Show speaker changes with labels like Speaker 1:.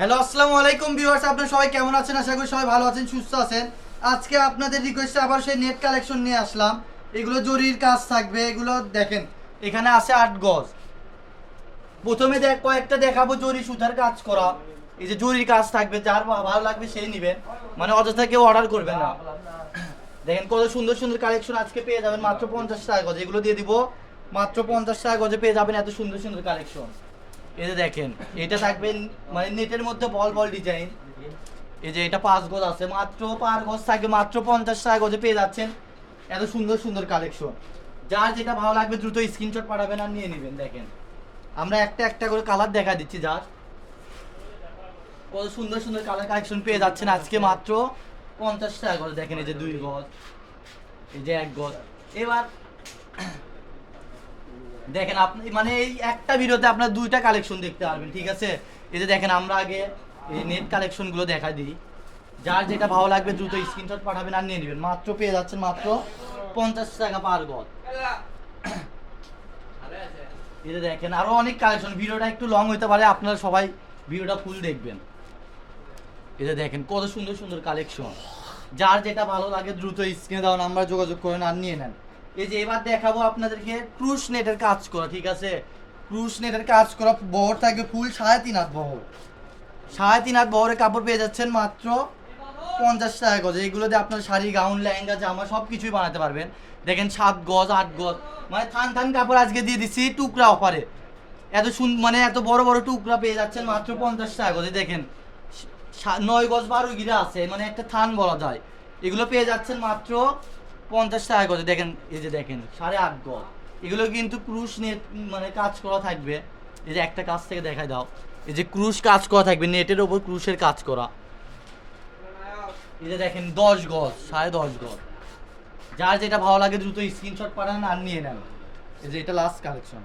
Speaker 1: Hello আসসালামু আলাইকুম viewers, আপনারা সবাই কেমন আছেন? আশা করি সবাই ভালো আছেন, সুস্থ আছেন। আজকে আপনাদের রিকোয়েস্টে আবার সেই নেট কালেকশন নিয়ে আসলাম। এগুলো জরির কাজ থাকবে। এগুলো দেখেন, এখানে আছে 8 গজ। প্রথমে কয়েকটা দেখাবো জরি সুতার কাজ করা। এই যে জরির কাজ থাকবে, যার ভালো লাগবে সেই নেবেন, মানে অযথা কেউ অর্ডার করবেন না। দেখেন কত সুন্দর সুন্দর কালেকশন আজকে পেয়ে যাবেন মাত্র 50 টাকা গজ। এগুলো দিয়ে দিব মাত্র 50 টাকা গজে, পেয়ে যাবেন এত সুন্দর সুন্দর কালেকশন। এই যে দেখেন, এটা থাকবে মানে নেটের মধ্যে বল বল ডিজাইন। এই যে এটা 5 গজ আছে, মাত্র পার গজ থাকবে মাত্র 50 টাকা গজে, পেয়ে যাচ্ছেন এত সুন্দর সুন্দর কালেকশন। যার যেটা ভালো লাগবে দ্রুত স্ক্রিনশট পাঠাবেন আর নিয়ে নেবেন। দেখেন আমরা একটা একটা করে কালার দেখা দিচ্ছি, যার কত সুন্দর সুন্দর কালার কালেকশন পেয়ে যাচ্ছেন আজকে মাত্র 50 টাকা গজ। দেখেন এই যে 2 গজ, এই যে 1 গজ। এবার দেখেন আপনি মানে এই একটা ভিডিওতে আপনার 2টা কালেকশন দেখতে পারবেন, ঠিক আছে? এই যে দেখেন, আমরা আগে এই নেট কালেকশনগুলো দেখা দিই। যার যেটা ভালো লাগবে দ্রুত স্ক্রিনশট পাঠাবেন আর নিয়ে নেবেন। মাত্র পেয়ে যাচ্ছেন মাত্র 50 টাকা পার গজ। এই যে দেখেন আরো অনেক কালেকশন। ভিডিওটা একটু লং হতে পারে, আপনারা সবাই ভিডিওটা ফুল দেখবেন। এই যে দেখেন কত সুন্দর সুন্দর কালেকশন। যার যেটা ভালো লাগে দ্রুত স্ক্রিনে দেওয়া নাম্বার যোগাযোগ করেন আর নিয়ে নেন। এই যে এবার দেখাবো আপনাদেরকে ক্রুশ নেটের কাজ করা, ঠিক আছে? ক্রুশ নেটের কাজ করা, বহর থাকবে ফুল 3.5 হাত বহর। 3.5 হাত বহরের কাপড় পেয়ে যাচ্ছেন মাত্র 50 টাকা গজ। এইগুলো দিয়ে আপনার শাড়ি, গাউন, লেহেঙ্গা, জামা সব কিছুই বানাতে পারবেন। দেখেন 7 গজ 8 গজ, মানে থান থান কাপড় আজকে দিয়ে দিচ্ছি টুকরা অফারে। এত মানে এত বড় বড় টুকরা পেয়ে যাচ্ছেন মাত্র 50 টাকা গজে। দেখেন 9 গজ 12 গিরা আছে, মানে একটা থান বলা যায়। এগুলো পেয়ে যাচ্ছেন মাত্র 50 টাকা গজে। দেখেন এই যে দেখেন 8.5 গজ। এগুলো কিন্তু ক্রুশ নেট মানে কাজ করা থাকবে। এই যে একটা কাজ থেকে দেখাই দাও, এই যে ক্রুশ কাজ করা থাকবে, নেটের ওপর ক্রুশের কাজ করা। এই যে দেখেন 10 গজ 10.5 গজ। যার যেটা ভালো লাগে দ্রুত স্ক্রিনশট পাঠান আর নিয়ে নেন। এই যে এটা লাস্ট কালেকশন।